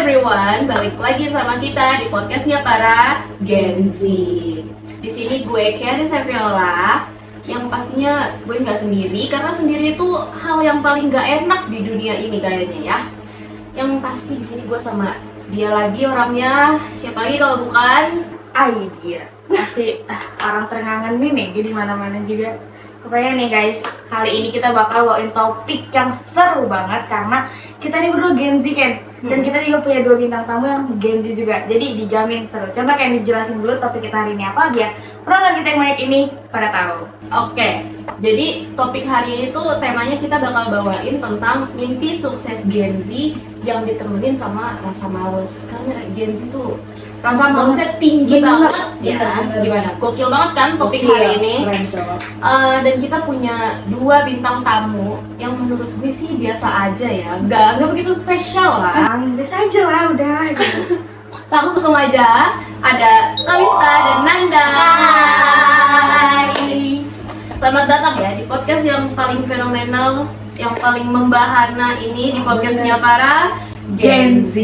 everyone, balik lagi sama kita di podcastnya para Gen Z. Di sini gue Kiara Saviola, yang pastinya gue nggak sendiri karena sendiri itu hal yang paling nggak enak di dunia ini kayaknya ya. Yang pasti di sini gue sama dia lagi orangnya, siapa lagi kalau bukan Dia masih orang terngangenin nih di mana-mana juga. Pokoknya nih guys, kali ini kita bakal bawain topik yang seru banget karena kita ini berdua Gen Z kan, dan kita juga punya dua bintang tamu yang Gen Z juga. Jadi dijamin seru. Coba kayak dijelasin dulu topik kita hari ini apa biar penonton kita yang banyak ini pada tahu. Oke, jadi topik hari ini tuh temanya kita bakal bawain tentang mimpi sukses Gen Z yang ditemenin sama rasa males. Karena Gen Z tuh rasa malesnya tinggi banget ya. Gimana? Gokil banget kan topik hari ini. Dan kita punya dua bintang tamu yang menurut gue sih biasa aja ya. Nggak begitu spesial lah. Biasa aja lah udah. Langsung aja ada Kalista dan Nanda. Hai. Selamat datang ya di podcast yang paling fenomenal, yang paling membahana ini di podcastnya para Gen Z.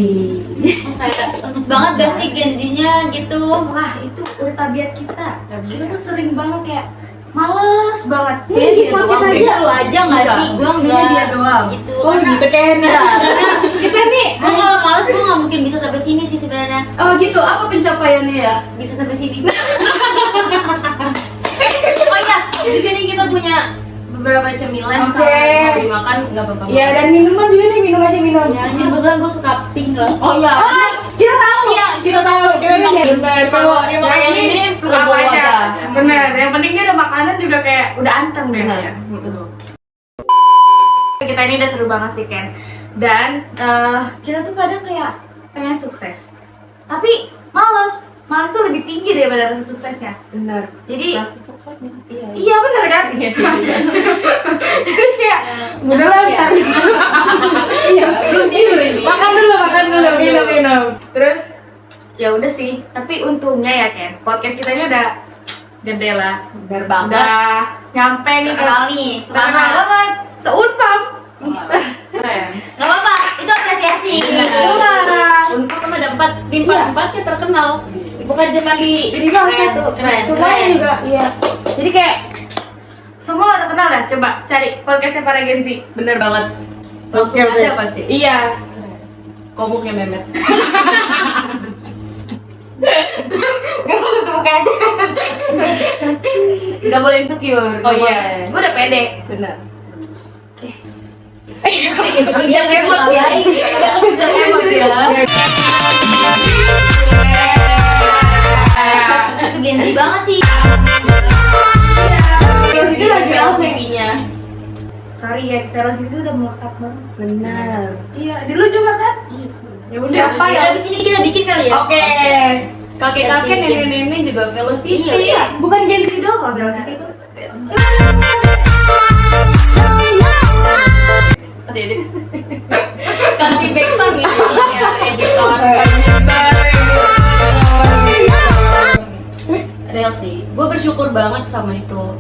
Kayak lemes banget gak sih Gen Z-nya gitu? Wah itu udah tabiat kita. Kita tuh sering banget kayak males banget. Kayaknya dia doang deh. Lu aja gak sih? Gue Kayaknya enggak dia doang. gitu. Oh Karena gitu kan ya. Kita nih gue kalau males gue gak mungkin bisa sampai sini sih sebenarnya. Oh gitu, apa pencapaiannya ya? Bisa sampai sini. Oh iya, di sini kita punya beberapa cemilan. Oke. Kalau mau dimakan nggak apa-apa. ya, dan minuman juga nih, minum aja minum. Ya, ini kebetulan gue suka pink loh. Oh iya. Kita tahu. Iya, kita tahu. Kita bener. Kalau yang makan ini suka apa bawa aja. aja. Bener. Yang penting dia ada makanan juga kayak udah anteng deh. Bener. Ya. Kita ini udah seru banget sih Ken. Dan kita tuh kadang kayak pengen sukses, tapi males tuh lebih tinggi daripada rasa suksesnya. Benar. Jadi Sukses nih. Iya. iya bener kan? Iya. Jadi kayak udah lah ya? Iya, belum tidur ini. makan dulu minum. Terus ya udah sih, tapi untungnya ya Ken, podcast kita ini udah gede lah. Benar banget. Udah nyampe nih Terkenal nih, terkenal semangat. banget. Seunpam. Gak apa-apa, itu apresiasi. Untuk sama dapat di empat-empatnya terkenal. Bukan cuma di ini doang satu, keren. semuanya juga. Iya. Jadi kayak semua udah kenal dah. Coba cari podcastnya para Gen Z. Bener banget. Langsung Oke. ada pasti. Iya. Komuknya Memet. Gak mau tutup aja. Gak boleh insecure. Oh iya. Gue udah pede. Bener. Jangan emot ya. Jangan emot ya. Itu Gen Z banget sih. Ini lagi LCV-nya. Sorry ya, Velos itu udah melekat banget. Benar. Iya, dulu juga kan? Iya. Ya udah. Siapa ya? Abis ini kita bikin kali ya. Oke. Kakek-kakek, nenek-nenek juga Velocity. Iya, bukan Gen Z doang kalau Velos itu. Kasih backsound nih ya, editor. Real sih, gue bersyukur banget sama itu.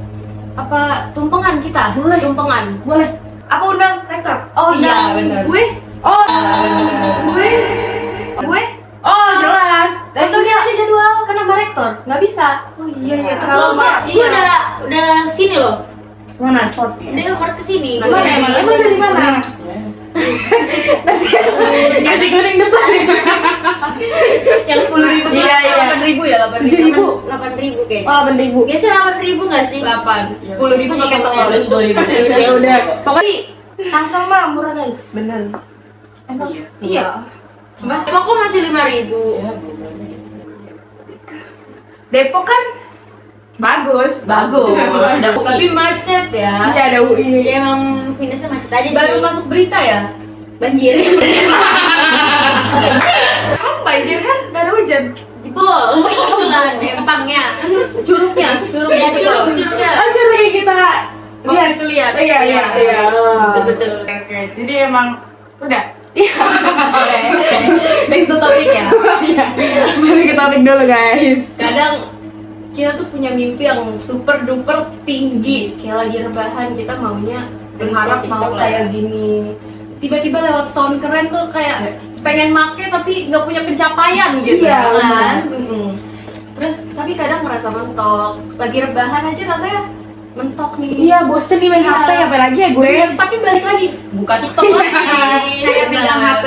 Apa tumpengan kita? Boleh. Tumpengan. Boleh. Apa undang rektor? Oh iya, benar. Gue, Oh. gue, Oh, jelas. Besoknya aja jadwal, kan sama rektor, nggak bisa. Oh iya iya. Kalau nggak, gue udah sini loh. Mana short? Udah effort kesini. Nggak Gue ada Emang Nasi dari mana? Nasi kuning depan. yang 10.000 Iya, iya. 8.000 ya, 7.000. 8.000 kayaknya. Oh, 8.000. Biasanya 8.000 nggak sih? 8, 10.000 pakai telur. Udah 10.000. Ya udah. Pokoknya Tangsel mah murah guys. Bener. Emang? Iya. Mas, kok masih 5.000? Depok kan bagus. Tapi macet ya. Iya ada UI. Ya emang minusnya macet aja sih. Baru masuk berita ya. Banjir. Emang banjir kan? Gak ada hujan. Jebol. Bukan, empangnya. Curugnya Ya curugnya. Oh jadi kayak kita. Waktu itu lihat. Iya. Betul. Oke. Jadi emang udah. Back to topic ya. Mari ke topik dulu guys. Kadang kita tuh punya mimpi yang super duper tinggi. Kayak lagi rebahan kita maunya berharap mau kayak gini. tiba-tiba lewat sound keren tuh kayak pengen make tapi nggak punya pencapaian gitu Iya, kan. Terus tapi kadang ngerasa mentok, lagi rebahan aja rasanya mentok nih. Iya, bosen nih main Iya. HP apa lagi ya gue. Bener, tapi balik lagi buka TikTok lagi. Kayak megang Bener. HP.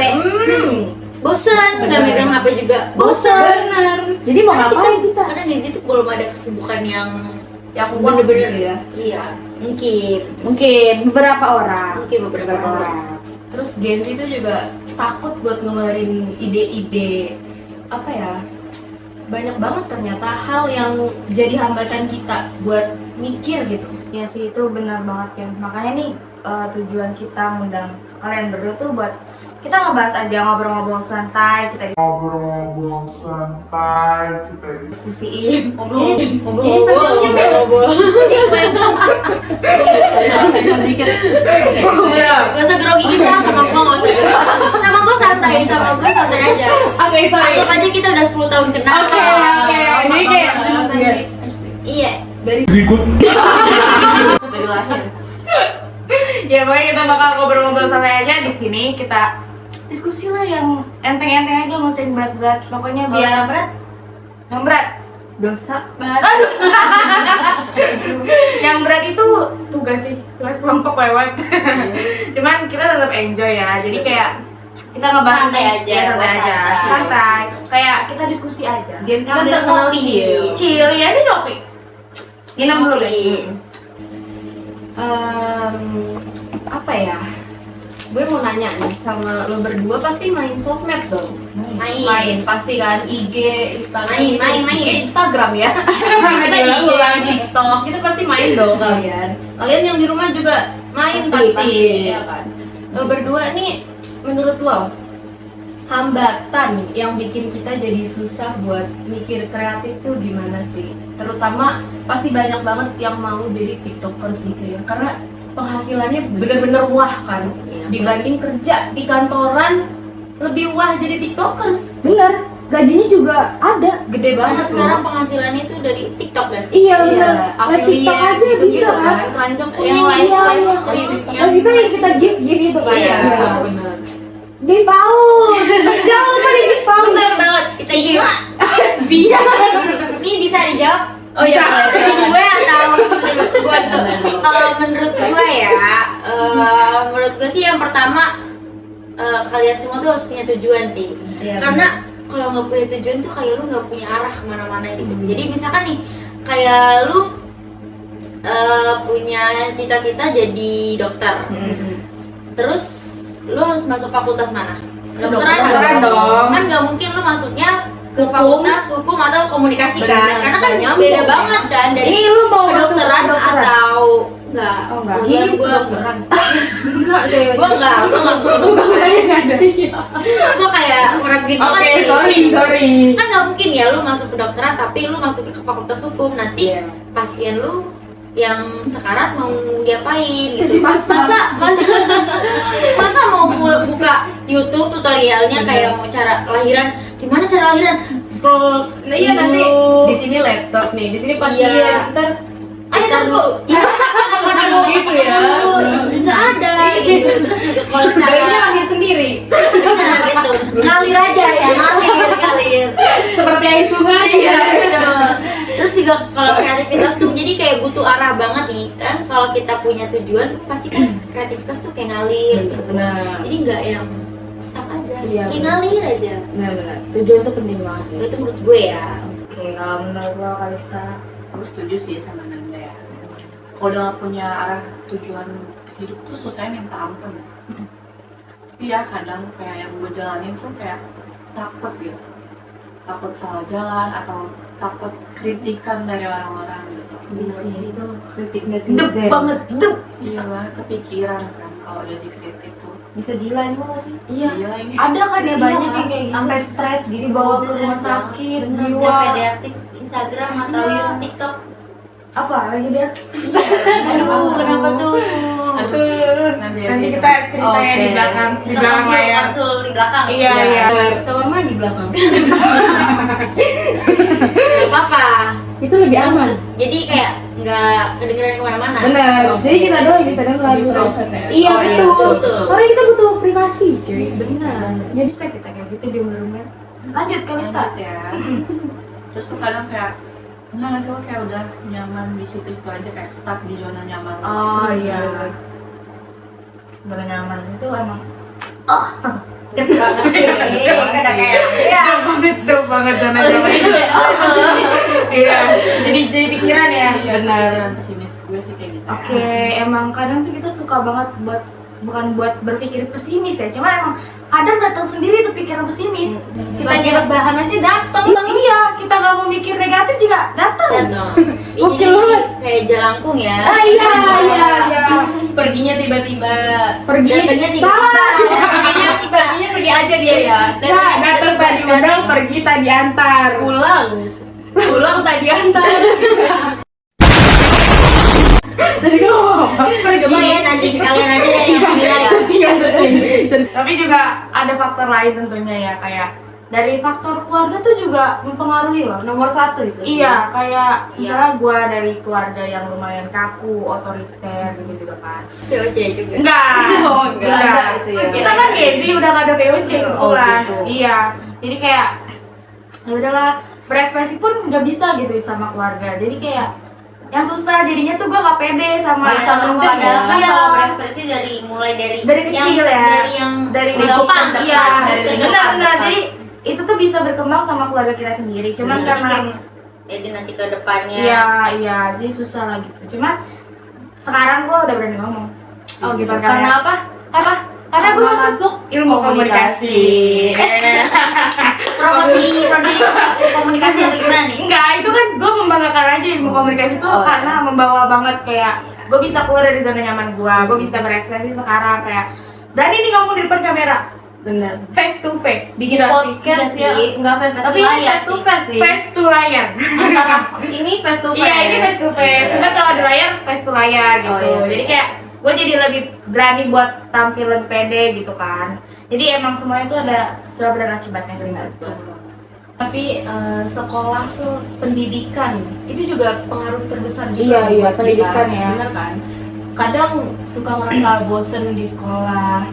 Bosen, nggak Bener. megang HP juga bosen. Bener. Jadi mau ngapain kita? Karena Gen Z tuh belum ada kesibukan yang Yang bener-bener ya. iya mungkin Mungkin beberapa orang. beberapa orang. Terus Gen Z itu juga takut buat ngeluarin ide-ide apa ya? Banyak banget ternyata hal yang jadi hambatan kita buat mikir gitu. Ya sih, itu benar banget kan. Makanya nih tujuan kita ngundang kalian berdua tuh buat kita ngebahas aja, ngobrol-ngobrol santai, kita diskusiin. Jadi Ngobrol. Gak usah grogi kita sama gue, gak usah grogi. Sama gue santai aja. Oke, sorry. Anggap aja kita udah 10 tahun kenal. Oke. Jadi kayak Iya. Dari Dari lahir. ya pokoknya kita bakal ngobrol-ngobrol santai aja di sini. Kita diskusi lah yang enteng-enteng aja, nggak usah yang berat-berat. Pokoknya Kalau biar yang berat, yang berat. dosa. Yang berat itu tugas kelompok lewat. Cuman kita tetap enjoy ya. Jadi kayak kita ngebahas Santai aja, ya, santai aja, santai. santai. Kayak kita diskusi aja. Gen Z kan Sambil terkenal ngopi. chill. Chill ya, ini kopi. Minum dulu guys. Apa ya? Gue mau nanya nih sama lo berdua, pasti main sosmed dong? Main. Pasti kan, IG, Instagram. Main. IG, Instagram ya. Kita IG, TikTok, itu pasti main dong kalian. Kalian yang di rumah juga main pasti. Ya kan? Lo berdua nih, menurut lo hambatan yang bikin kita jadi susah buat mikir kreatif tuh gimana sih? Terutama pasti banyak banget yang mau jadi tiktokers gitu ya, karena penghasilannya bener-bener wah kan. Iya. Dibanding kerja di kantoran lebih wah jadi tiktokers, Bener, gajinya juga ada. gede Karena banget sekarang loh. penghasilannya itu dari TikTok gak sih? Iya bener. Live TikTok affiliate aja gitu bisa kan. keranjang Yang kuning live iya, live iya. cuy. Oh itu yang kita give itu kan. Iya, Ya. bener. Give out. Jangan lupa di give out. Bener banget. Kita gila. Siap. Ini bisa dijawab? Oh iya, Gue atau menurut gue tuh? Kalau menurut gue ya, menurut gue sih yang pertama kalian semua tuh harus punya tujuan sih. Iya, Karena kalau nggak punya tujuan tuh kayak lu nggak punya arah kemana-mana gitu. Jadi misalkan nih, kayak lu punya cita-cita jadi dokter. Terus lu harus masuk fakultas mana? Kedokteran dong. Kan nggak mungkin lu masuknya ke Hukum. fakultas hukum atau komunikasi kan? Bener, Karena kan nggak nyambung. beda banget kan dari Ini lu mau masuk kedokteran kedokteran? atau enggak? Oh, enggak. Kebetulan Gini gua kedokteran. enggak deh. Gua enggak Gua kayak meraguin banget Oke, sih. sorry. Kan nggak mungkin ya lu masuk kedokteran tapi lu masuk ke fakultas hukum, nanti Iya. pasien lu yang sekarat mau diapain gitu. Pasang. Masa mau buka YouTube tutorialnya kayak mau cara lahiran, gimana cara lahiran? Scroll. Nah iya nanti dulu. di sini laptop nih, di sini pasien. Iya. Ntar ayo terus bu. Aduh, gitu ya. Nggak ada gitu. Terus juga kalau Bayinya cara lahir sendiri. nah, gitu. Ngalir aja ya, ngalir. Seperti air sungai. Iya, betul. Terus juga kalau kreativitas tuh jadi kayak butuh arah banget nih kan. Kalau kita punya tujuan pasti kan kreativitas tuh kayak ngalir gitu. Benar. Jadi nggak yang stuck aja, Iya, kayak benar. ngalir aja. Benar. Tujuan itu penting banget. Ya. Itu menurut gue ya. Oke, kalau menurut lo Kalista, Aku setuju sih sama Nanda ya. Kalau udah gak punya arah tujuan hidup tuh susahnya minta ampun. Iya kadang kayak yang gue jalanin tuh kayak takut gitu. Takut salah jalan atau takut kritikan dari orang-orang gitu. Iya sih, itu kritik Dep netizen. banget, dep. Bisa banget kepikiran kan kalau udah dikritik tuh. Bisa gila juga nggak sih? Iya. Gila ini. Ada kan ya Iya, banyak kan? yang kayak gitu. Sampai stres gitu. dibawa ke Bisa rumah sih. sakit, Bener, jiwa. sampai deaktif Instagram atau Iya. YouTube, TikTok. Apa lagi dia? Aduh, kenapa tuh? Nanti kita ceritanya di Oke. belakang, di Kita belakang layar. konsul di belakang. Iya, iya. Kamar mandi belakang. Gak apa-apa. Itu lebih aman. Jadi kayak nggak kedengeran kemana-mana. Benar. Jadi kita doang yang bisa denger lagu. Private ya? Iya Oh, iya, betul. betul. Karena kita butuh privasi, cuy. Benar. Jadi bisa kita kayak gitu di rumah. Lanjut kalau start. ya. Terus tuh kadang kayak enggak nggak sih lo kayak udah nyaman di situ aja, kayak stuck di zona nyaman lo. Oh iya. Benar nyaman itu emang. Dep banget sih. Udah kayak banget zona nyaman itu. Iya. Jadi pikiran ya. Benar, pesimis gue sih kayak gitu. Oke, emang kadang tuh kita suka banget bukan buat berpikir pesimis ya, cuman emang kadang datang sendiri tuh pikiran pesimis. Kita lagi rebahan aja dateng. Iya, kita nggak mau mikir negatif juga datang. Oke Ini banget. kayak jalangkung ya. Iya. Perginya tiba-tiba. Pergi. Datangnya tiba-tiba. Perginya pergi aja dia ya. Datang tadi undang, pergi tadi antar. Pulang tadi antar. Tadi gue ngomong apa? Coba ya nanti kalian aja deh yang bilang ya. Tapi juga ada faktor lain tentunya ya, kayak dari faktor keluarga tuh juga mempengaruhi loh. Nomor 1 itu sih. Iya, kayak misalnya gue dari keluarga yang lumayan kaku, otoriter gitu juga kan. VOC juga. Enggak. Oh, enggak ada itu ya. Kita kan Gen Z udah gak ada VOC Oh, kebetulan. gitu. Iya. Jadi kayak ya udahlah, berekspresi pun nggak bisa gitu sama keluarga. Jadi kayak yang susah jadinya tuh gue gak pede sama Merasa mendem Padahal kan Iya. kalau berekspresi mulai dari kecil ya. dari yang dari gampang, dekat, dekat, iya, dari benar. dekat. Jadi itu tuh bisa berkembang sama keluarga kita sendiri. Cuman Jadi karena jadi nanti ke depannya iya, jadi susah lah gitu. Cuman sekarang gue udah berani ngomong. Oh gitu. Karena apa? Karena gue Karena masuk ilmu komunikasi. prodi komunikasi atau gimana nih? Enggak, itu kan gue membanggakan aja ilmu komunikasi itu karena membawa banget kayak gue bisa keluar dari zona nyaman gue bisa berekspresi sekarang kayak berani nih ngomong di depan kamera, Bener. face to face, Bikin Gila sih. podcast Iya ya, sih. enggak face Face tapi to ini layar face to sih. face sih. face to layar. Ini face to face. Iya, ini face to face. Cuma kalau di layar face to layar gitu. Oh, iya. Jadi kayak gue jadi lebih berani buat tampil lebih pede gitu kan. Jadi emang semuanya itu ada sebab dan akibatnya sih. Tapi sekolah tuh pendidikan itu juga pengaruh terbesar juga Iya, buat pendidikan kita, ya. bener kan? Kadang suka ngerasa bosen di sekolah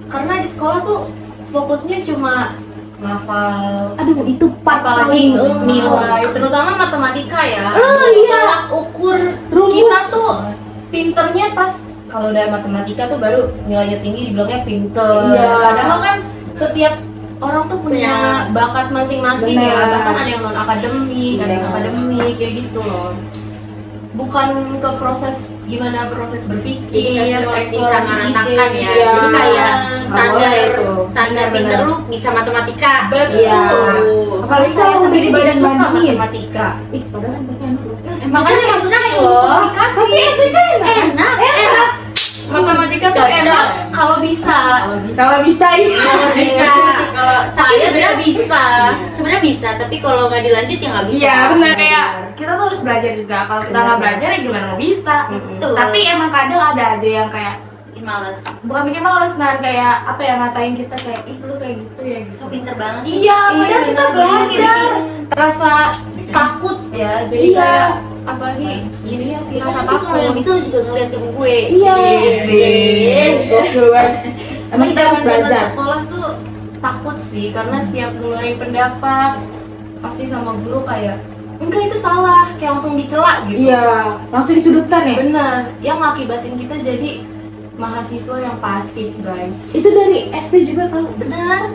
karena di sekolah tuh fokusnya cuma ngafal. Aduh, itu part Apalagi paling nilai, terutama matematika ya. iya. Tolak ukur Rumus. kita tuh pinternya pas kalau udah matematika tuh baru nilainya tinggi dibilangnya pinter. Iya. Padahal kan setiap orang tuh punya bakat masing-masing ya. Benar. Bahkan ada yang non akademik, ada yang akademik kayak gitu loh. Bukan ke proses gimana proses berpikir, Jadi nggak semua eksplorasi disamaratakan ide. ya. Iya. Jadi kayak standar itu. standar Benar. pinter lu bisa matematika. Betul. Iya. Apalagi saya kalau sendiri udah tidak suka dibandingin. matematika. Ih, padahal anaknya enak loh. Makanya maksudnya ilmu loh. komunikasi. Enak. Matematika tuh Cocok. enak kalau bisa. Kalau bisa ya. Bisa. Kalau Saya sebenarnya tidak bisa. Sebenarnya bisa, tapi kalau nggak dilanjut ya nggak bisa. Iya, benar kayak kita tuh harus belajar juga. Kalau kita nggak belajar ya gimana mau bisa. Betul. Tapi emang kadang ada aja yang kayak Bikin males. bukan bikin males, nah kayak apa ya, ngatain kita kayak ih lu kayak gitu ya gitu. So pinter banget. Iya, padahal kita belajar. Rasa takut ya. Jadi Iya. kayak apalagi ini ya sih rasa Kalau yang takut. bisa lu juga ngeliat ke gue. Iya. Gede. Gokil banget. Emang Tapi kita harus zaman belajar. sekolah tuh takut sih karena setiap ngeluarin pendapat pasti sama guru kayak enggak itu salah, kayak langsung dicela gitu. Iya, langsung disudutkan ya. Bener, yang ngakibatin kita jadi mahasiswa yang pasif guys. Itu dari SD juga tahu. Bener,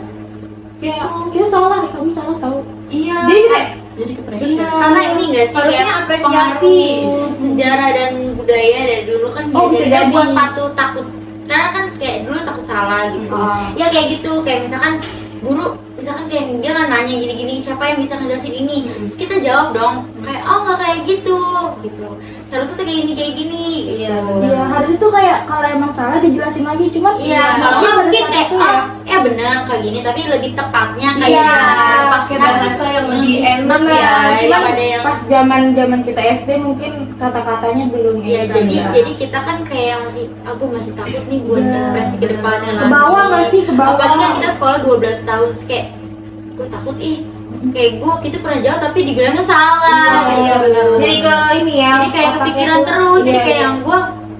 Kayak itu kita salah, kamu salah tahu. iya. Jadi kayak Jadi ke pressure. bener. Karena ini nggak sih harusnya kayak apresiasi. pengaruh sejarah dan budaya dari dulu kan Oh, bisa jadinya jadi. buat patuh takut, karena kan kayak dulu takut salah gitu. Ya kayak gitu, kayak misalkan guru misalkan kayak dia kan nanya gini-gini, siapa yang bisa ngejelasin ini, terus kita jawab dong kayak oh nggak kayak gitu seharusnya tuh kayak gini Iya, gitu. benar. Iya, harusnya tuh kayak kalau emang salah dijelasin lagi, cuman Iya, kalau nggak mungkin kayak oh benar kayak gini, tapi lebih tepatnya kayak Iya. pakai bahasa yang lebih enak bener, ya. cuman ada yang pas zaman kita SD mungkin kata-katanya belum Iya, ini kan, jadi kita kan kayak masih aku masih takut nih buat Iya. ekspresi ke depannya ke bawah nggak sih, ke bawah. apalagi kan kita sekolah 12 tahun terus kayak gue takut kayak gue itu pernah jawab tapi dibilangnya salah. Iya benar. Jadi ke ini ya. Jadi kayak otaknya kepikiran tuh- terus, jadi iya, kayak iya. yang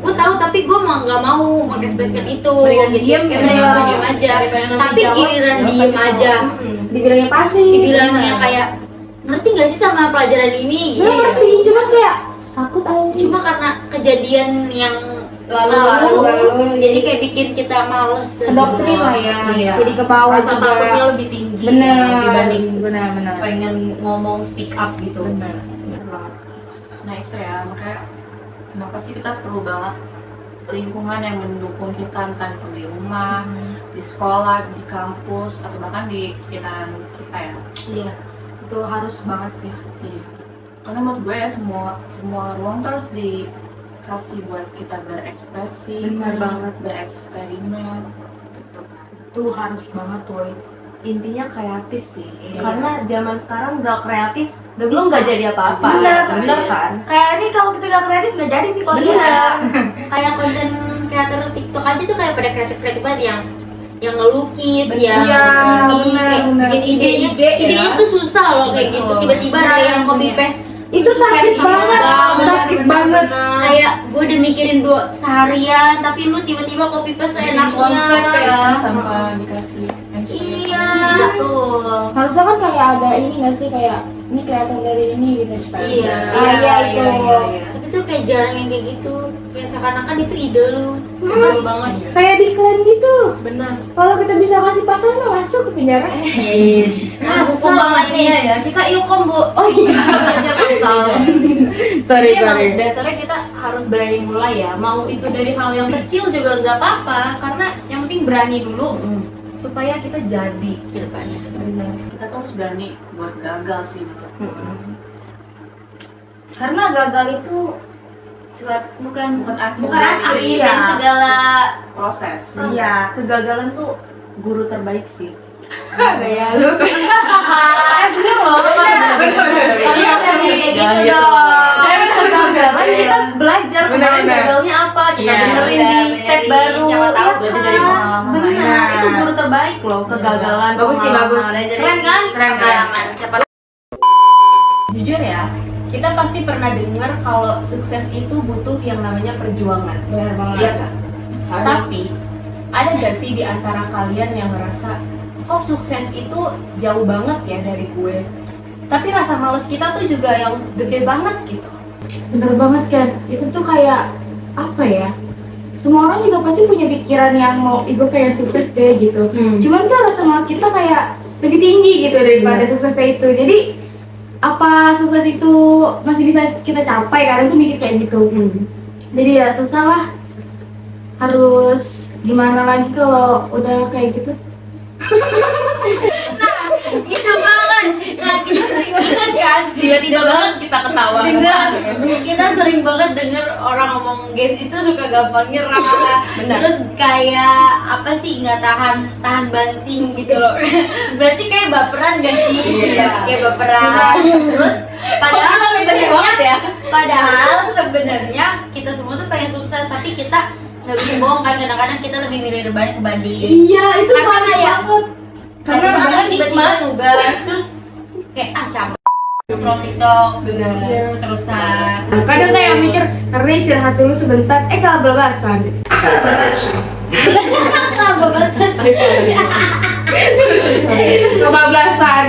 gue tahu tapi gue nggak mau mengekspresikan itu. Mendingan diem Kayak ya. mendingan gue diem aja. Daripada nanti Tapi jawab, giliran ya, diem tapi aja, Dibilangnya pasti. dibilangnya kayak ngerti gak sih sama pelajaran ini? Gue ngerti, cuma kayak takut aja. Cuma karena kejadian yang Lalu. jadi kayak bikin kita males ke Kedoktrin lah ya. Iya. Jadi ke bawah Rasa juga. takutnya lebih tinggi Bener. ya, dibanding benar. pengen ngomong speak up gitu. Bener. Nah itu ya, makanya kenapa sih kita perlu banget lingkungan yang mendukung kita, entah itu di rumah, di sekolah, di kampus, atau bahkan di sekitaran kita ya. Iya. Itu harus banget sih. Iya. Karena menurut gue ya semua ruang tuh harus dikasih buat kita berekspresi, Benar banget. bereksperimen. Gitu. Itu harus banget tuh. Intinya kreatif sih, Iya. karena zaman sekarang nggak kreatif Nggak lo bisa. nggak jadi apa-apa. Bener. Kan? Kayak ini kalau kita nggak kreatif nggak jadi nih podcast. Iya. Kayak konten kreator TikTok aja tuh kayak pada kreatif banget yang ngelukis, yang Iya, ini kayak bener. bikin idenya, idenya tuh susah loh kayak gitu. Tiba-tiba ada yang copy paste Itu sakit banget. Sakit banget. Kayak gue udah mikirin seharian, tapi lu tiba-tiba copy paste enaknya. Konsep ya, tanpa dikasih inspirasi. Iya. Betul. Harusnya kan kayak ada ini nggak sih, kayak ini kreator dari ini gitu. Iya. Iya itu. Tapi tuh kayak jarang yang kayak gitu. Kayak seakan-akan itu ide lu. Betul banget. Kayak di iklan gitu. Benar. Kalau kita bisa kasih pasal mah masuk ke penjara. Yes. Hukum bangetnya ya. Kita ilkom, Bu. Oh iya, belajar pasal. Sorry, Jadi emang dasarnya kita harus berani mulai ya. Mau itu dari hal yang kecil juga nggak apa-apa, karena yang penting berani dulu supaya kita jadi ke depannya. Benar. Kita tuh harus berani buat gagal sih gitu. Karena gagal itu Bukan akhir Bukan dari akhir, dari iya. segala proses. Iya, kegagalan tuh guru terbaik sih. kayak lu. Iya, kayak gitu Gitu. dong. Dari kegagalan kita belajar kemarin Benar. gagalnya apa, kita Iya. benerin Iya, di step benerin, baru. siapa tahu Iya berarti kan? dari pengalaman. Benar, Nah. itu guru terbaik loh, kegagalan. Bagus sih, pengalaman. bagus. Keren kan? Keren. Siapa Jujur ya, kita pasti pernah dengar kalau sukses itu butuh yang namanya perjuangan. Benar banget. Iya kan? Tapi ada gak sih di antara kalian yang ngerasa kok sukses itu jauh banget ya dari gue? Tapi rasa males kita tuh juga yang gede banget gitu. Bener banget kan. Itu tuh kayak apa ya? Semua orang juga pasti punya pikiran yang mau gue pengen sukses deh gitu. Cuman tuh rasa malas kita kayak lebih tinggi gitu daripada suksesnya itu. Jadi apa sukses itu masih bisa kita capai, karena itu mikir kayak gitu. Jadi ya susah lah. Harus gimana lagi kalau udah kayak gitu? gitu banget. Nah, kita sering banget kan Tiba-tiba banget kita ketawa. dengar, kita sering banget denger orang ngomong Gen Z itu suka gampang nyerah. Benar. Terus kayak apa sih, nggak tahan banting gitu loh. Berarti kayak baperan gak sih? Iya. Kayak baperan. Terus padahal sebenarnya kita semua tuh pengen sukses, tapi kita nggak bisa bohong kan, kadang-kadang kita lebih milih rebahan kebanding. Iya, itu Karena banget kayak- banget. Karena Karena misalkan tiba-tiba nikmat. nugas terus kayak capek scroll TikTok Iya. terusan. Kadang kayak mikir, karena istirahat dulu sebentar, kebablasan.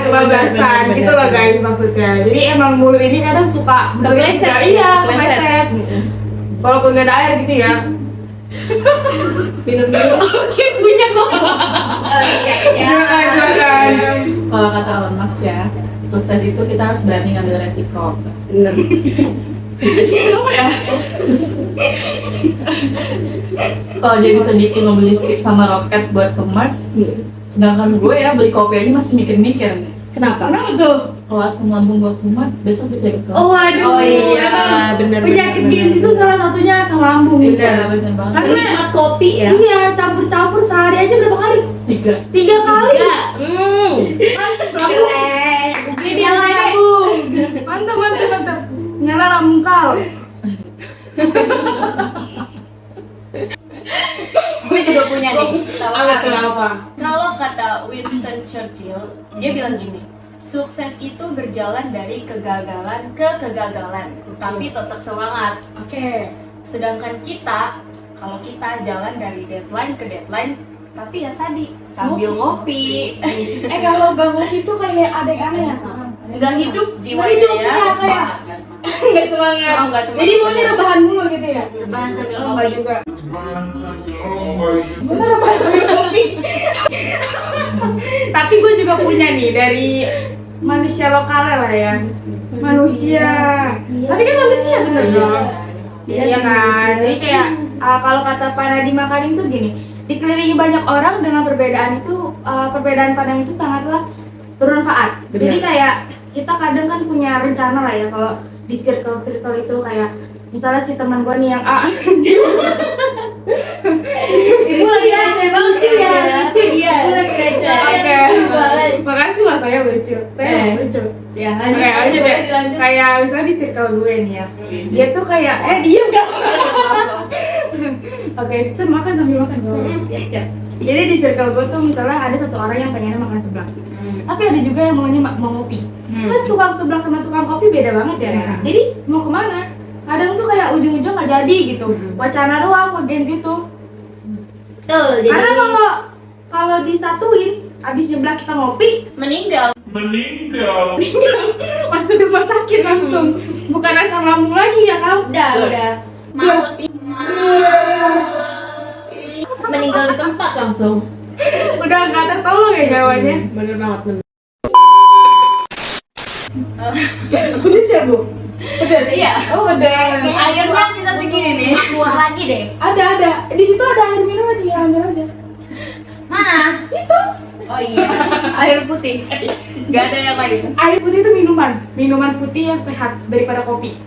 Kebablasan gitu loh guys maksudnya. Jadi emang mulut ini kadang suka Kepleset, iya, kepleset. kepleset. Walaupun nggak ada air gitu ya. Minum dulu. Oke, punya kok. Silakan. Kalau kata Mas ya, sukses itu kita harus berani ngambil resiko. Ya. Kalau dia bisa bikin mobil listrik sama roket buat ke Mars, sedangkan gue ya beli kopi aja masih mikir-mikir. Kenapa? Kenapa tuh? Kalau asam lambung gue kumat, besok bisa ikut kelas. Oh waduh. Oh iya, benar. Penyakit Gen Z itu salah satunya asam lambung. Iya, bener banget. Karena Nikmat kopi ya. iya, campur-campur sehari aja berapa kali? 3. 3 kali. Keren. Ini dia lambung. Mantap. Nyala lambung kau. Gue juga punya nih. Apa tuh apa? Kalau kata Winston Churchill, dia bilang gini, sukses itu berjalan dari kegagalan ke kegagalan, tapi tetap semangat. Oke. Sedangkan kita, kalau kita jalan dari deadline ke deadline, tapi ya tadi sambil ngopi, Kalau Bang Ngopi itu kayak ada yang aneh ya? nggak hidup jiwanya hidup, ya. ya, kayak nggak semangat. Oh, nggak semangat. Jadi maunya rebahan dulu gitu ya? Rebahan sambil Oh, ngopi. nggak juga. Bener rebahan sambil ngopi. Tapi gue juga punya nih dari manusia lokal lah ya. Manusia. Tapi kan manusia bener dong. Iya kan. Jadi kayak kalau kata Pak Nadiem Makarim tuh gini, dikelilingi banyak orang dengan perbedaan itu, perbedaan pandang itu sangatlah bermanfaat. Jadi kayak kita kadang kan punya rencana lah ya, kalau di circle itu kayak misalnya si teman gue nih yang A. Ibu lagi receh banget ya. Lucu dia. Ibu lagi receh. Oke. Makasih lah, saya lucu. Saya lucu. Ya, Oke, lanjut. aja deh. Dilanjut. Kayak misalnya di circle gue nih ya. Dia tuh kayak diem gak? Oke, saya makan sambil makan dong. Jadi di circle gue tuh misalnya ada satu orang yang pengennya makan seblak. Tapi ada juga yang maunya mau ngopi. Kan tukang seblak sama tukang kopi beda banget ya. Jadi mau kemana? Kadang tuh kayak ujung-ujung nggak jadi gitu. Wacana doang mau Gen Z tuh. Tuh, jadi Karena kalau disatuin, abis nyeblak kita ngopi, Meninggal. masuk rumah sakit langsung. Bukan asam lambung lagi ya kan? Udah. maut. Meninggal di tempat langsung. Udah nggak tertolong ya gawanya. Bener banget, bener. Udah siap bu? Udah. Iya. Oh udah. Akhirnya sisa segini nih. Keluar lagi deh. Ada. Di situ ada air minum, tinggal ambil aja. Mana? Oh iya. Air putih. Gak ada yang lain. Air putih itu minuman putih yang sehat daripada kopi.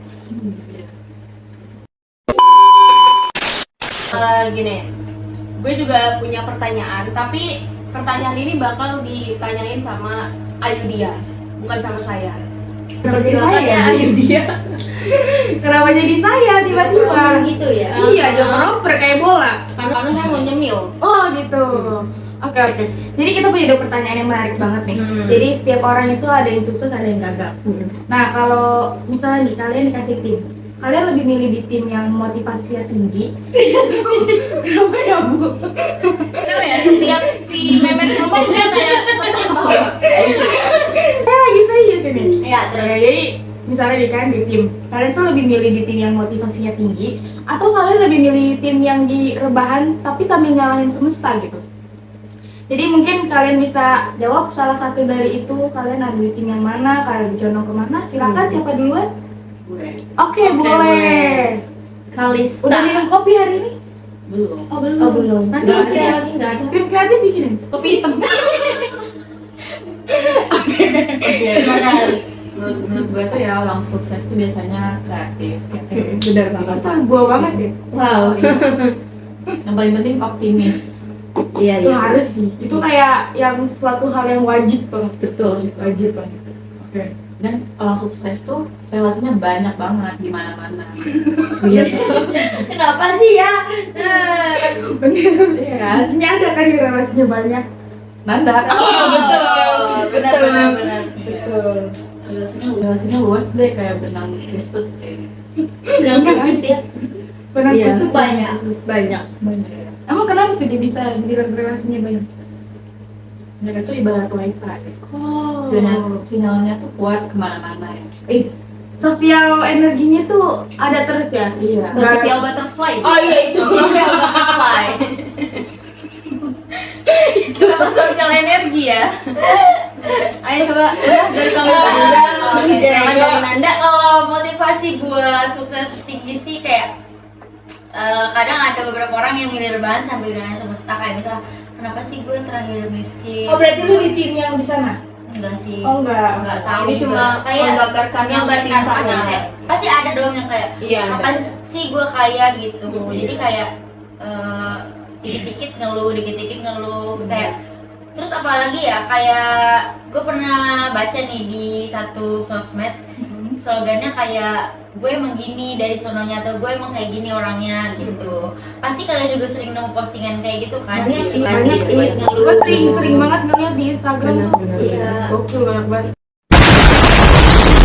Gini, gue juga punya pertanyaan, tapi pertanyaan ini bakal ditanyain sama Ayudia, bukan sama saya. Kenapa jadi Silakan saya? ya, ayo dia. Kenapa jadi saya tiba-tiba? Gitu ya. Iya, jangan oper kayak bola. Karena saya mau nyemil. Oh gitu. Oke. Jadi kita punya dua pertanyaan yang menarik banget nih. Jadi setiap orang itu ada yang sukses, ada yang gagal. Nah kalau misalnya nih kalian dikasih tim, kalian lebih milih di tim yang motivasinya tinggi? Kenapa ya bu? Kenapa ya setiap si Memet ngomong dia kayak ketawa. Saya lagi serius ini. Iya, Oke, jadi misalnya nih kan di tim, kalian tuh lebih milih di tim yang motivasinya tinggi, atau kalian lebih milih tim yang di rebahan tapi sambil nyalahin semesta gitu? Jadi mungkin kalian bisa jawab salah satu dari itu, kalian ada di tim yang mana, kalian condong kemana, silakan siapa duluan? Oke, boleh. Kalista. Udah minum kopi hari ini? Belum. Oh belum. Oh, belum. Nanti Nggak bikin ada ya. lagi, nggak ada. Tim kreatif bikinin. Kopi hitam. Menurut gue tuh ya orang sukses tuh biasanya kreatif. Bener banget. Itu gua banget ya. Wow. Yang paling penting optimis. Iya, Itu iya. harus sih. Itu kayak yang suatu hal yang wajib banget. Betul. Wajib banget. Oke. Dan orang sukses tuh relasinya banyak banget di mana-mana. Iya. Kenapa sih ya? Bener. Iya kan? Di sini ada kan yang relasinya banyak. Nanda. Oh, benar. Betul. Relasinya luas deh kayak benang kusut kayak. Bilang kusut ya. Pernah Iya. kusut Banyak. Banyak. Banyak. Emang kenapa tuh dia bisa bilang relasinya banyak? Mereka tuh ibarat wifi. Oh. Sinyalnya tuh kuat kemana-mana ya. Sosial energinya tuh ada terus ya? Iya. Social butterfly. Oh iya itu. Social butterfly. Kenapa sosial energi ya? Ayo coba udah dari kamu saja. Oke, Jangan dari Nanda. Kalau motivasi buat sukses tinggi sih kayak kadang ada beberapa orang yang milih rebahan sambil jalan semesta, kayak misalnya kenapa sih gue yang terakhir miskin? Oh berarti lu di tim yang di sana? Enggak sih. Oh enggak. Enggak tahu. Ini cuma juga. kayak menggambarkan yang tim pasti saya. kayak pasti ada dong yang kayak Iya. kapan sih gue kaya gitu. Jadi kayak dikit-dikit ngeluh kayak terus apalagi ya kayak gue pernah baca nih di satu sosmed slogannya kayak gue emang gini dari sononya atau gue emang kayak gini orangnya gitu. Pasti kalian juga sering nemu postingan kayak gitu kan? Banyak Gitu sih, kan, banyak gitu, sih. buat ngeluh. Gue sering banget ngeliat di Instagram Bener, tuh. bener, Iya. bener. Gokil banyak banget.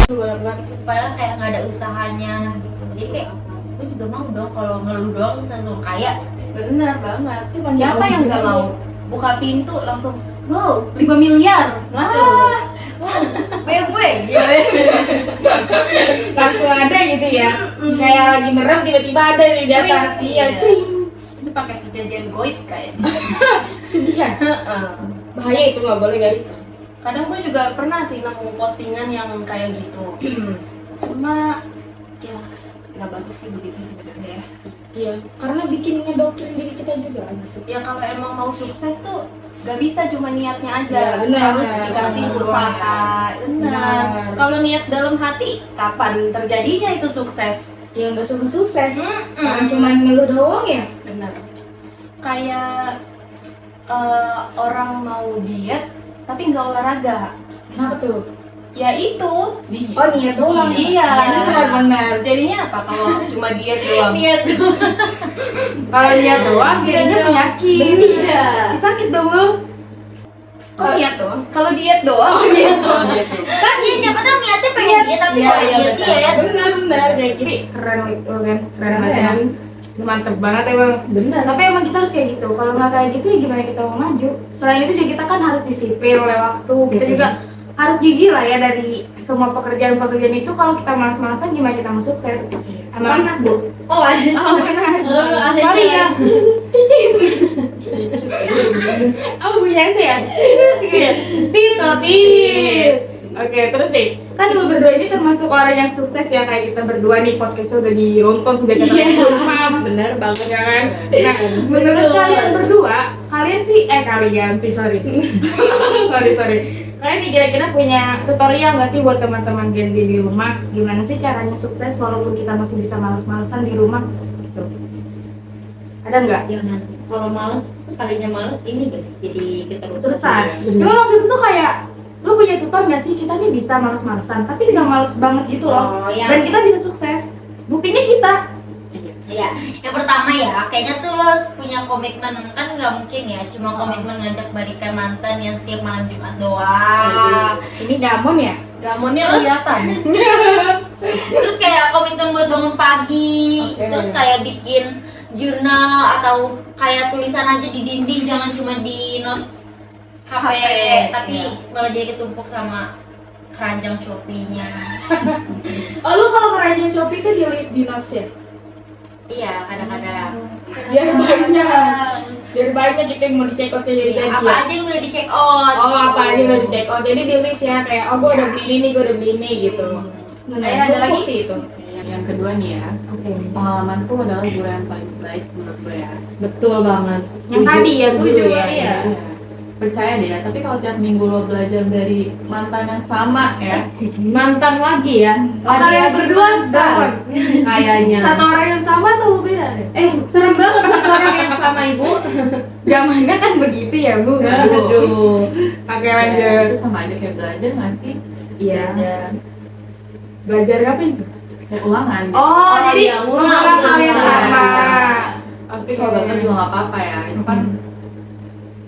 padahal kayak nggak ada usahanya gitu. Jadi kayak gue juga mau dong kalau ngeluh doang bisa langsung kaya. Bener banget. Itu masih Siapa yang bisa nggak aja. mau buka pintu langsung wow 5 miliar lah. BMW. Langsung ada gitu ya. Kayak lagi merem tiba-tiba ada di atas. Cing. Iya, cing. Itu pakai penjajian goib kayaknya. Sugihan. Bahaya itu nggak boleh guys. Kadang gue juga pernah sih nemu postingan yang kayak gitu. Cuma ya nggak bagus sih begitu sebenarnya ya. Iya, karena bikin ngedoktrin diri kita juga ada sih. Ya kalau emang mau sukses tuh gak bisa cuma niatnya aja, Ya, benar, harus benar. dikasih Sama usaha. Benar. Benar. Kalau niat dalam hati, kapan terjadinya itu sukses? Ya nggak sukses. Mm-mm. Orang cuma ngeluh doang ya. Benar. Kayak orang mau diet tapi nggak olahraga. Kenapa tuh? Ya itu. Oh niat doang. Iya. Benar. Jadinya apa kalau cuma diet doang? Niat tuh. Kalau niat doang, jadinya penyakit. Iya. Sakit dong lu. Kok diet doang? Kalau diet doang. Kan iya siapa tahu niatnya pengen diet tapi Iya, kalau iya, diet benar. diet. Benar kayak gini keren itu kan. Keren banget. Mantep banget emang. Bener. Tapi emang kita harus kayak gitu. Kalau nggak kayak gitu ya gimana kita mau maju? Selain itu juga kita kan harus disiplin oleh waktu. Kita juga harus gigih lah ya dari semua pekerjaan-pekerjaan itu. Kalau kita malas-malasan gimana kita mau sukses? Emang Panas, Bu. Oh ada. Oh, panas. ada Sorry ya. Cicit. Apa punya sih ya? Tit. Oke, terus nih, kan lu berdua ini termasuk orang yang sukses ya, kayak kita berdua nih podcastnya udah ditonton, sudah kita Bener banget. ya kan? Nah, menurut kalian berdua, kalian sih, sorry kalian nih kira-kira punya tutorial nggak sih buat teman-teman Gen Z di rumah? Gimana sih caranya sukses walaupun kita masih bisa malas-malasan di rumah? Gitu. Ada nggak? Jangan. Kalau males tuh sekalinya males ini guys. Jadi kita Terusan. Cuma maksudnya tuh kayak lu punya tutor nggak sih, kita nih bisa males-malesan tapi nggak males banget gitu loh, Oh, iya. dan kita bisa sukses. Buktinya kita. Iya, yang pertama ya, kayaknya tuh lo harus punya komitmen. Kan nggak mungkin ya, cuma komitmen ngajak balikan mantan yang setiap malam Jumat doang. Ini gamon ya? Gamonnya Terus? kelihatan. Terus kayak komitmen buat bangun pagi, Oke. terus kayak bikin jurnal atau kayak tulisan aja di dinding, jangan cuma di notes HP, tapi malah jadi ketumpuk sama keranjang Shopee-nya. Oh lu kalau ngerajin Shopee itu di list di notes ya? Iya, kadang-kadang. Biar banyak kita yang mau di check out kayak Iya, jadi apa ya? aja yang udah di check out. Oh apa aja udah di check out, jadi di list ya kayak oh gue udah beli ini, gue udah beli ini gitu. Nah, Ada lagi? sih itu. Yang kedua nih ya, pengalaman tuh adalah guru yang paling baik menurut gue ya. Betul banget. Yang tadi ya Setuju, dulu ya. iya. Percaya deh ya, tapi kalau tiap minggu lo belajar dari mantan yang sama ya, Mantan lagi ya. Oh, kalian berdua dapat Kayaknya. satu orang yang sama tuh beda deh. Serem banget satu orang yang sama Ibu. Zamannya kan begitu ya Bu. Aduh. Oke ya, lanjut. itu sama aja kayak belajar nggak sih? Iya. Belajar ngapain? Kayak ulangan. Oh, jadi iya, mengulang hal yang ulang. sama. Tapi kalau gagal juga nggak apa-apa ya, itu kan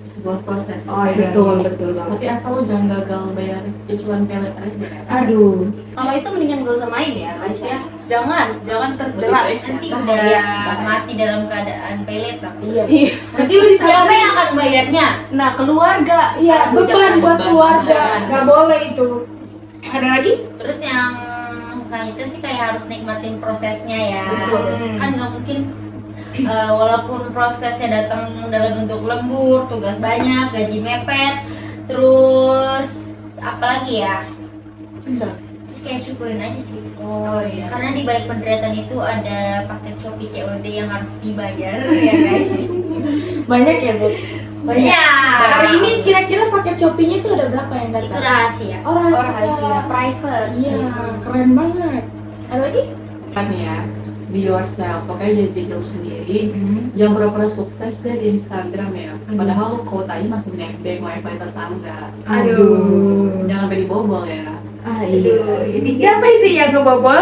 sebuah proses. Oh, iya. Betul banget. Tapi asal lo jangan gagal bayar cicilan pelet aja. Aduh. Kalau itu mendingan gak usah main ya, guys ya. Jangan terjerat. Lebih baik Nanti Bahaya. udah mati dalam keadaan pelet lah. Iya. Iya. Nanti lu Siapa disalahin. yang akan bayarnya? Nah, keluarga. Iya, Aduh, beban jangan. buat beban. keluarga. Jangan. Nggak boleh itu. Ada lagi? Terus yang selanjutnya sih kayak harus nikmatin prosesnya ya. Betul. Kan nggak mungkin walaupun prosesnya datang dalam bentuk lembur, tugas banyak, gaji mepet, terus apalagi ya? Terus kayak syukurin aja sih. Oh iya. Karena di balik penderitaan itu ada paket Shopee COD yang harus dibayar ya guys. Banyak ya, Bu? Banyak. Ya. Hari ini kira-kira paket Shopee-nya tuh ada berapa yang Itu datang? rahasia. Oh, Oh, rahasia. rahasia private. Iya, keren banget. Ada lagi? Kan ya, be yourself. Pokoknya jadi diri lo sendiri. Jangan pura-pura sukses deh di Instagram ya. Padahal lo quote aja masih nebeng wifi tetangga. Aduh. Jangan sampai dibobol ya. Aduh. Siapa itu yang ngebobol?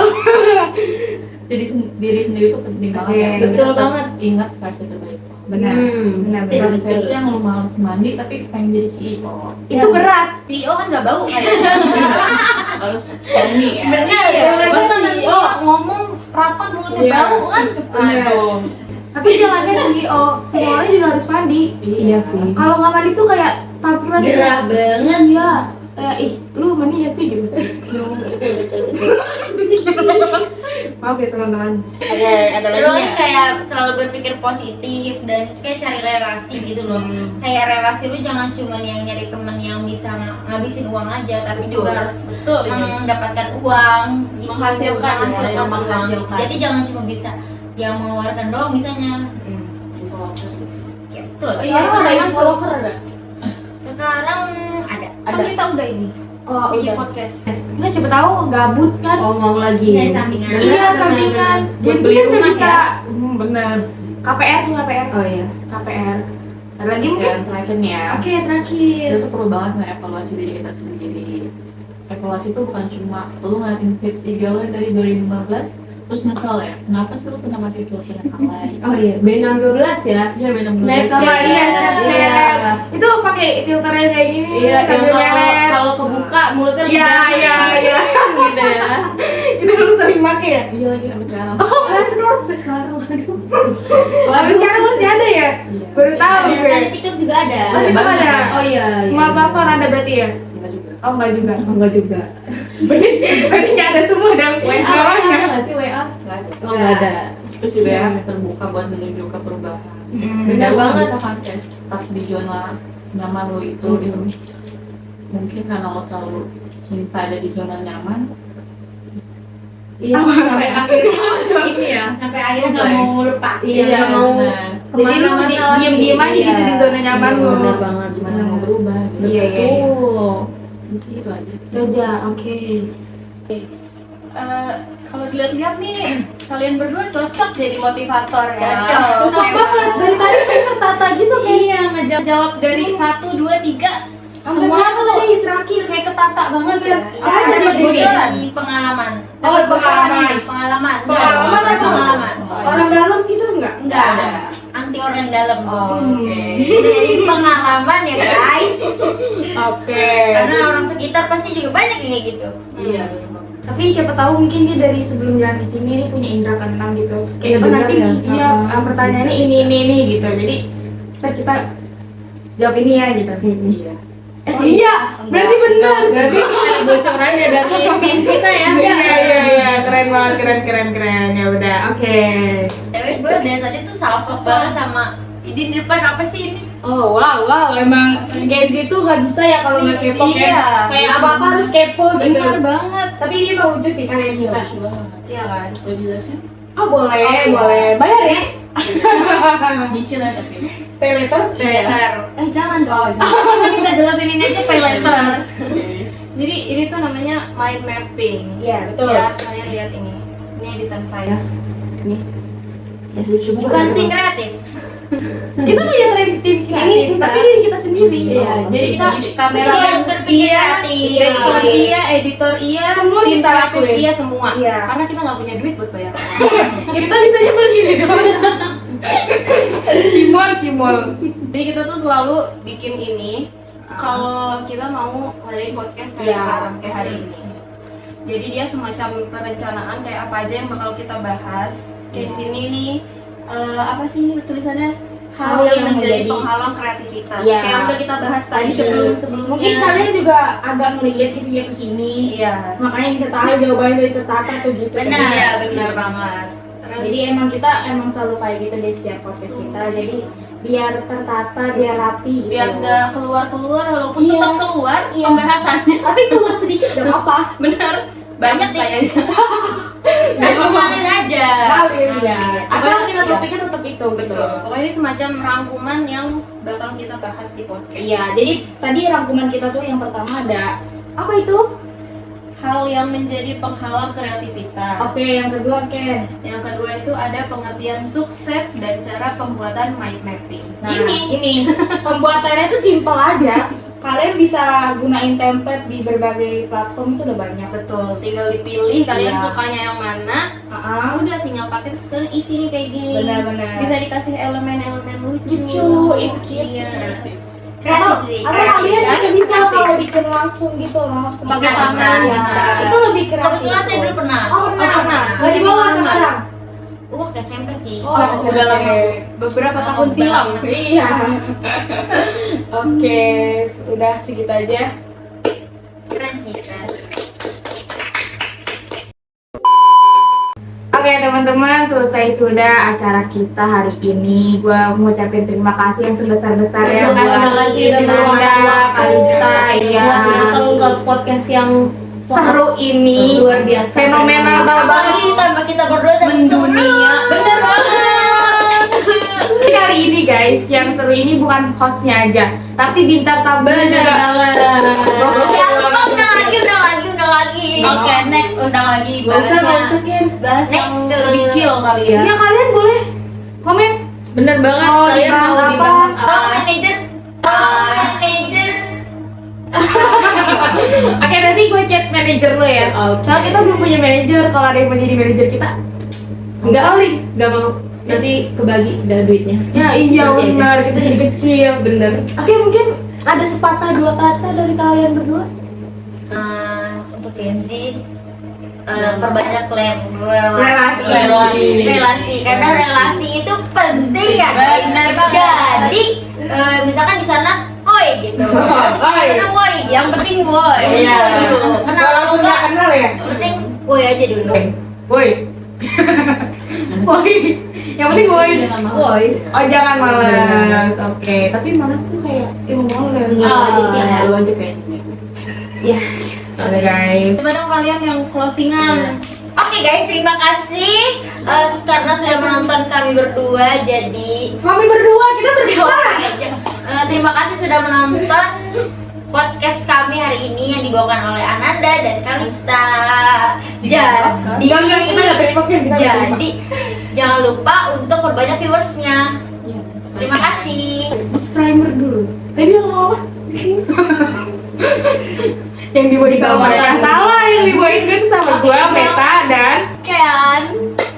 Jadi diri sendiri itu penting banget ya. Oke. Dan Betul tetap banget. Ingat versi terbaik lo. Benar. Benar. Bukan versi yang lo males mandi tapi pengen jadi CEO. Itu berat. CEO kan nggak bau kayaknya. harus berani ya. Bener ya, masa bener nanti sih. dia ngomong rapat mulutnya Iya. bau kan? Bener. Aduh. Tapi jangankan CEO, semua orang juga harus mandi. Iya sih. Kalau nggak mandi tuh kayak tampilan Gerah banget. Iya. Kayak lu mandi ya sih gitu. Maaf ya teman-teman. Ada Terus lagi ya? kayak selalu berpikir positif dan kayak cari relasi gitu loh. Kayak relasi lu jangan cuma yang nyari temen yang bisa ngabisin uang aja, tapi Betul. juga harus Betul ini. mendapatkan uang, gitu. Menghasilkan, Menghasilkan ya, uang. menghasilkan. Jadi jangan cuma bisa yang mengeluarkan doang misalnya. Ya, betul. Oh iya, itu Sekarang termasuk. vlogger ada. Sekarang ada. Kan kita udah ini Oh, bikin udah. podcast. Nggak, siapa tahu gabut kan? Oh mau lagi. Iya, sampingan. Iya, sampingan. Buat Jadi beli kan nggak rumah bisa. ya. Bener. KPR tuh KPR. Oh iya. KPR. Ada lagi mungkin? Yang terakhir nih ya, Oke, terakhir. kita tuh perlu banget nge-evaluasi diri kita sendiri. Evaluasi itu bukan cuma lu ngeliatin feeds IG lo yang dari 2015 terus nyesel ya, kenapa sih lu pernah pakai filter yang alay? Oh iya. B612 ya. Iya bener Sama iya, Snapchat. Iya. Itu pakai filternya kayak gini. Iya, yang sambil melet. kalau kebuka mulutnya Iya, iya, iya. gitu ya. Itu lu sering pakai ya? Iya lagi sampai sekarang. Oh, sampai sekarang. Sampai sekarang masih ada ya? Iya. Baru tahu Ada gue. di TikTok juga ada. Oh, itu ada. Oh iya. Semua platform ada berarti ya? Enggak juga. Oh, enggak juga. Enggak juga. Berarti nggak ada semua dong. WA Namanya. nggak sih WA? Enggak ada. Oh nggak ada. Terus juga ya terbuka buat menuju ke perubahan. Bener Dan lo banget. bisa kan kayak stuck di zona nyaman lo itu gitu. Mungkin karena lo terlalu cinta ada di zona nyaman. Iya. Sampai akhirnya ini ya. Sampai akhirnya nggak mau lepas. Iya, nggak mau benar. Jadi lu diem-diem aja gitu di zona nyaman lu. Bener banget. Gimana mau berubah? Gitu. Iya, iya. Tuh. Di situ aja. Itu aja, oke. Kalau dilihat-lihat nih, kalian berdua cocok jadi motivator ya. Cocok banget. Dari tadi kayak tertata gitu kan. Iya, ngejawab dari 1 2 3 semua Sampai tuh tadi terakhir. kayak ketata banget ya. Apa Ada jadi bocoran. Di pengalaman. Oh, pengalaman. Pengalaman. Pengalaman Enggak, apa? pengalaman. Orang dalam gitu enggak? Enggak ada. Anti orang dalam. Oke. Dari pengalaman ya guys. Oke. Karena orang sekitar pasti juga banyak yang kayak gitu. Iya. Tapi siapa tahu mungkin dia dari sebelum jalan ke sini dia punya indera keenam gitu. Iya, Kayak benar nanti ya. iya pertanyaannya Bisa, ini gitu. Jadi kita jawab ini ya gitu. Iya. Iya, berarti benar. Berarti ada bocorannya dari tim kita ya. Iya, keren banget, keren. Ya udah, oke. Tapi gue dari tadi tuh salvo banget sama ini di depan apa sih ini? Oh wow, emang Gen Z tuh gak bisa ya kalau nggak kepo Iya, kan? Kayak apa-apa harus kepo gitu. Benar banget. Tapi ini emang lucu sih karya kita. Lucu banget. Iya kan? Boleh dijelasin? Oh boleh, Oke. boleh. Bayar ya? Nyicil aja sih. Pay later? Letter. Jangan dong. Kita jelasin ini aja pay later. Jadi ini tuh namanya mind mapping. Iya, betul. Ya, kalian lihat ini. Ini editan saya. Nih. Ya lucu Bukan tim kreatif. Kita nggak tim kreatif, tapi diri kita sendiri. Iya, jadi kita kamera Iya, harus berpikir iya, kreatif. backsound iya, editor iya, Semua tim kita kreatif lakuin. iya semua. Iya. Karena kita nggak punya duit buat bayar. Kita bisa aja beli gitu. Cimol. Jadi kita tuh selalu bikin ini kalau kita mau ngadain podcast kayak Iya. sekarang kayak hari ini. Jadi dia semacam perencanaan kayak apa aja yang bakal kita bahas. Kayak di sini nih apa sih ini tulisannya hal yang menjadi penghalang kreativitas. Iya. Kayak yang udah kita bahas tadi Iya. sebelumnya. Mungkin kalian juga agak melihat gitu ya ke sini. Iya. Makanya bisa tahu jawabannya dari tertata tuh gitu. kan. Benar. Iya, benar banget. Terus Jadi kita emang selalu kayak gitu di setiap podcast kita. Jadi biar tertata, biar rapi gitu. biar gak keluar-keluar walaupun Iya. tetap keluar Iya. pembahasannya. Tapi keluar sedikit gak apa-apa. Benar. Banyak kayaknya. Ngalir aja. Ngalir ya. Asal kita Iya. topiknya tetap itu. Betul. Pokoknya ini semacam rangkuman yang bakal kita bahas di podcast. Iya, jadi tadi rangkuman kita tuh yang pertama ada apa itu? Hal yang menjadi penghalang kreativitas. Oke, yang kedua Ken. Yang kedua itu ada pengertian sukses dan cara pembuatan mind mapping. Nah, ini ini pembuatannya tuh simpel aja. Kalian bisa gunain template di berbagai platform itu udah banyak. betul, tinggal dipilih kalian Iya. sukanya yang mana. Udah tinggal pakai terus kalian isi nih kayak gini. Benar-benar. Bisa dikasih elemen-elemen lucu. Lucu, itu Iya. Kreatif sih. Atau kalian bisa kalau bikin langsung gitu loh, pakai Bisa, tangan bisa. Itu lebih kreatif. Kebetulan saya dulu pernah. Oh, pernah. Nggak Di dibawa mana? sekarang. Waktu SMP sih. Oh, udah lama. Beberapa tahun silam. Iya. Oke, udah segitu aja. Keren sih, keren. Oke teman-teman, selesai sudah acara kita hari ini. Gua mengucapkan terima kasih yang sebesar-besarnya Terima kasih udah Nanda, meluangkan waktu Kalista, iya, buat datang ke podcast yang seru ini, luar biasa, fenomenal banget. Apalagi ditambah kita berdua tadi mendunia. Bener banget. Kali ini guys, yang seru ini bukan hostnya aja, tapi bintang tamunya Bener juga. banget. Ya, undang lagi. Oke, next undang lagi Gak usah, Ken. Bahas yang Next ke- lebih chill kali ya. Ya kalian boleh komen. Bener banget, Oh, kalian dibahas mau apa? dibahas Oh, apa? manajer. Oke, nanti gue chat manajer lo ya. Oke. Soalnya kita belum punya manajer. Kalau ada yang mau jadi manajer kita, Enggak, kali. enggak mau. Nanti kebagi dah duitnya. Ya iya Nanti aja. benar, kita jadi kecil. Bener. Oke, mungkin ada sepatah dua kata dari kalian berdua. Untuk Gen Z, perbanyak Relasi. relasi karena relasi itu penting ya guys. Benar banget. Jadi misalkan di sana woi gitu, Woi. di sana woi, yang penting woi. Iya. Dulu. Kenal atau Walaupun nggak enggak, kenal ya. yang penting woi aja dulu. Woi. Woi. Yang penting woi. Woi. Oh jangan malas. Oke, tapi malas tuh kayak emang males. Oh, jadi lu aja kayaknya. Ya. Oke guys. Coba dong kalian yang closingan. Oke guys, terima kasih karena sudah menonton kami berdua. Jadi Kami berdua, kita berdua. terima kasih sudah menonton podcast kami hari ini yang dibawakan oleh Ananda dan Kalista. Jadi, Jangan kita nggak terima kan kita nggak terima. jadi jangan lupa untuk perbanyak viewersnya. Terima kasih. Disclaimer dulu. Tadi yang mau apa? Yang dibawain sama mereka salah, yang dibawain kan sama gua, Meta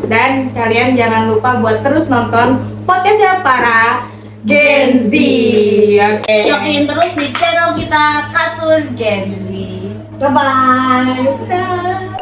dan kalian jangan lupa buat terus nonton podcastnya para Gen Z. Oke. Saksiin terus di channel kita Kasur Gen Z. Bye bye. Dah.